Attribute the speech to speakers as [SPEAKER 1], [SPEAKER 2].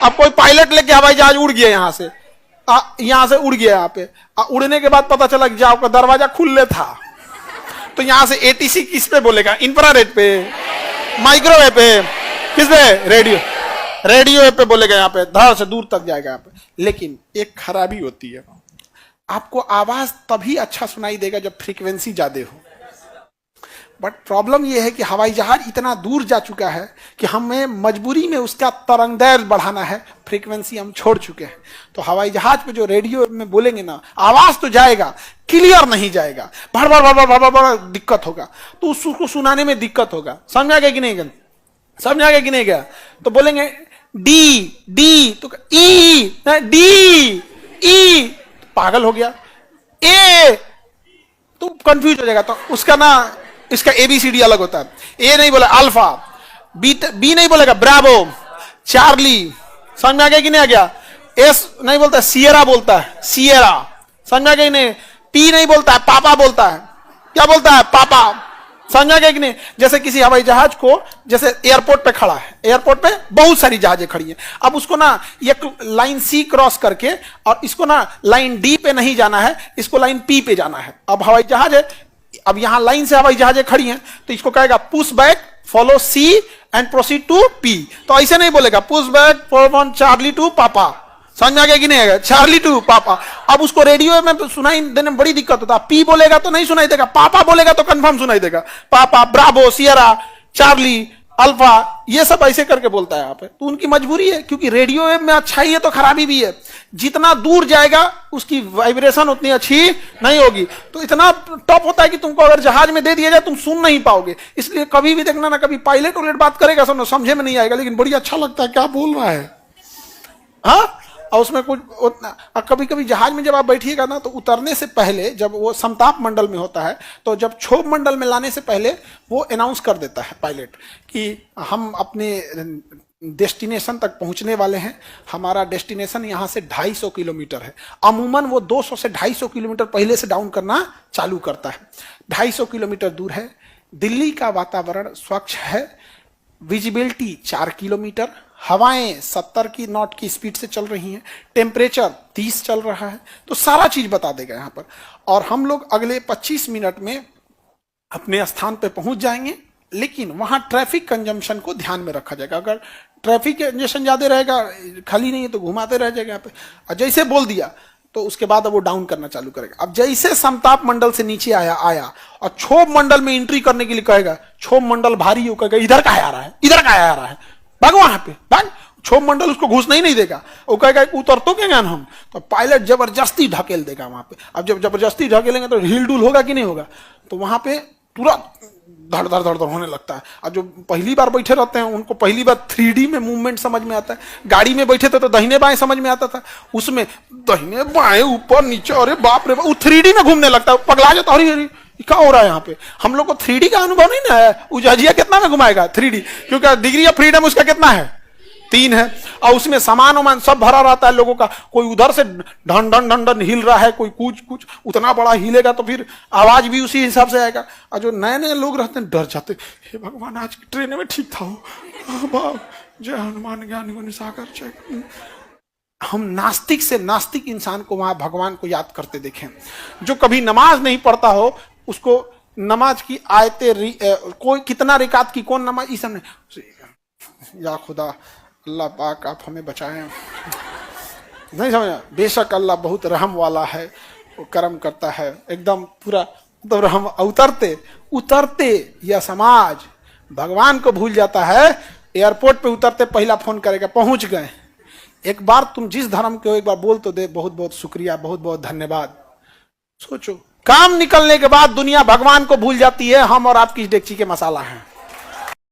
[SPEAKER 1] अब कोई पायलट लेके हवाई जहाज उड़ गया यहां से, यहां से उड़ गया, यहाँ पे उड़ने के बाद पता चला कि आपका दरवाजा खुले था, तो यहां से एटीसी किस पे बोलेगा? इंफ्रारेड पे, माइक्रोवेव पे, किस पे? रेडियो वेव पे बोलेगा, यहाँ पे धड़ से दूर तक जाएगा यहाँ पे। लेकिन एक खराबी होती है, आपको आवाज तभी अच्छा सुनाई देगा जब फ्रीक्वेंसी ज्यादा हो। बट प्रॉब्लम यह है कि हवाई जहाज इतना दूर जा चुका है कि हमें मजबूरी में उसका तरंगदैर्घ्य बढ़ाना है, फ्रीक्वेंसी हम छोड़ चुके हैं। तो हवाई जहाज पे जो रेडियो में बोलेंगे ना, आवाज तो जाएगा, क्लियर नहीं जाएगा, भड़ भड़ भड़ भड़ भड़ भड़ दिक्कत होगा, तो उसको सुनाने में दिक्कत होगा। समझ आ गया कि नहीं गया? समझ आ गया कि नहीं गया? तो बोलेंगे डी डी, तो ई डी ई, पागल हो गया। ए तो कंफ्यूज हो जाएगा, तो उसका ना, इसका एबीसीडी अलग होता है। ए नहीं बोला अल्फा, बी नहीं बोलेगा ब्रावो, चार्ली। समझ में आ गया कि नहीं आ गया? एस नहीं बोलता, सियरा बोलता है, सियरा। समझ में आ गया कि नहीं? पी नहीं बोलता है, पापा बोलता है। क्या बोलता है? पापा। समझ में आ गया कि नहीं? जैसे किसी हवाई जहाज को, जैसे एयरपोर्ट पे खड़ा है, एयरपोर्ट पे बहुत सारी जहाजें खड़ी हैं, अब उसको ना एक लाइन सी क्रॉस करके, और इसको ना लाइन डी पे नहीं जाना है, इसको लाइन पी पे जाना है। अब हवाई जहाज है, अब यहां लाइन से हवाई जहाजें खड़ी हैं, तो इसको कहेगा push back follow C and proceed to P. तो ऐसे नहीं बोलेगा push back follow Charlie to Papa. समझ में आ गया कि नहीं आएगा? चार्ली टू पापा। अब उसको रेडियो में सुनाई देने में बड़ी दिक्कत होता है। पी बोलेगा तो नहीं सुनाई देगा, पापा बोलेगा तो कंफर्म सुनाई देगा। पापा, ब्रावो, सियरा, चार्ली, अल्फा, ये सब ऐसे करके बोलता है यहाँ पे। तो उनकी मजबूरी है, क्योंकि रेडियो में अच्छाई है तो खराबी भी है। जितना दूर जाएगा उसकी वाइब्रेशन उतनी अच्छी नहीं होगी। तो इतना टॉप होता है कि तुमको अगर जहाज में दे दिया जाए तुम सुन नहीं पाओगे। इसलिए कभी भी देखना ना, कभी पायलट वायलट बात करेगा, सुनो समझे में नहीं आएगा, लेकिन बड़ी अच्छा लगता है क्या बोल रहा है, हाँ। और उसमें कुछ उतना, कभी कभी जहाज में जब आप बैठिएगा ना, तो उतरने से पहले, जब वो समताप मंडल में होता है, तो जब क्षोभ मंडल में लाने से पहले वो अनाउंस कर देता है पायलट कि हम अपने डेस्टिनेशन तक पहुंचने वाले हैं। हमारा डेस्टिनेशन यहाँ से 250 किलोमीटर है। अमूमन वो 200 से 250 किलोमीटर पहले से डाउन करना चालू करता है। 250 किलोमीटर दूर है। दिल्ली का वातावरण स्वच्छ है, विजिबिलिटी 4 किलोमीटर, हवाएं 70 की नॉट की स्पीड से चल रही हैं, टेम्परेचर 30 चल रहा है। तो सारा चीज बता देगा यहाँ पर। और हम लोग अगले 25 मिनट में अपने स्थान पे पहुंच जाएंगे, लेकिन वहां ट्रैफिक कंजम्पशन को ध्यान में रखा जाएगा। अगर ट्रैफिक कंजम्पशन ज्यादा रहेगा, खाली नहीं है, तो घुमाते रह जाएगा यहाँ पे। और जैसे बोल दिया तो उसके बाद अब वो डाउन करना चालू करेगा। अब जैसे समताप मंडल से नीचे आया और क्षोभ मंडल में एंट्री करने के लिए कहेगा, क्षोभ मंडल भारी हो, कहेगा इधर का आ रहा है, इधर का आ रहा है, भाग वहां पे भाग। क्षोभ मंडल उसको घुसना ही नहीं देगा। वो कहेगा उतर तो क्या ज्ञान हम, तो पायलट जबरदस्ती ढकेल देगा वहां पे। अब जब जबरदस्ती ढकेलेंगे तो हिल डुल होगा कि नहीं होगा, तो वहां पे तुरंत धड़ धड़ धड़ धड़ होने लगता है। और जो पहली बार बैठे रहते हैं उनको पहली बार 3D में मूवमेंट समझ में आता है। गाड़ी में बैठे थे तो दाहिने बाएं समझ में आता था, उसमें दाहिने बाएं ऊपर नीचे, अरे बाप रे बाप, वो 3D में घूमने लगता है, पगला जाता है। अरे क्या हो रहा है यहाँ पे? हम लोग को 3D का अनुभव नहीं ना है। उजाजिया कितना में घुमाएगा 3D, क्योंकि डिग्री ऑफ फ्रीडम उसका कितना है, 3 है। और उसमें सामान वामान सब भरा रहता है लोगों का। कोई उधर से ढन ढन ढन ढन हिल रहा है, कोई कुछ कुछ, उतना बड़ा हिलेगा तो फिर आवाज भी उसी हिसाब से आएगा। और जो नए नए लोग रहते हैं डर जाते, हे भगवान आज की ट्रेन में ठीक था हो, जय हनुमान ज्ञान गुण सागर जय। हम नास्तिक से नास्तिक इंसान को वहां भगवान को याद करते देखें। जो कभी नमाज नहीं पढ़ता हो उसको नमाज की आयतें, कोई कितना रिकात की कौन नमाज, इस हमने या खुदा अल्लाह पाक आप हमें बचाएं, नहीं समझा। बेशक अल्लाह बहुत रहम वाला है, वो करम करता है एकदम पूरा। तो हम उतरते उतरते यह समाज भगवान को भूल जाता है। एयरपोर्ट पे उतरते पहला फोन करेगा पहुंच गए। एक बार तुम जिस धर्म के हो एक बार बोल तो दे, बहुत बहुत शुक्रिया, बहुत बहुत धन्यवाद। सोचो, काम निकलने के बाद दुनिया भगवान को भूल जाती है, हम और आपकी डेगची के मसाला हैं।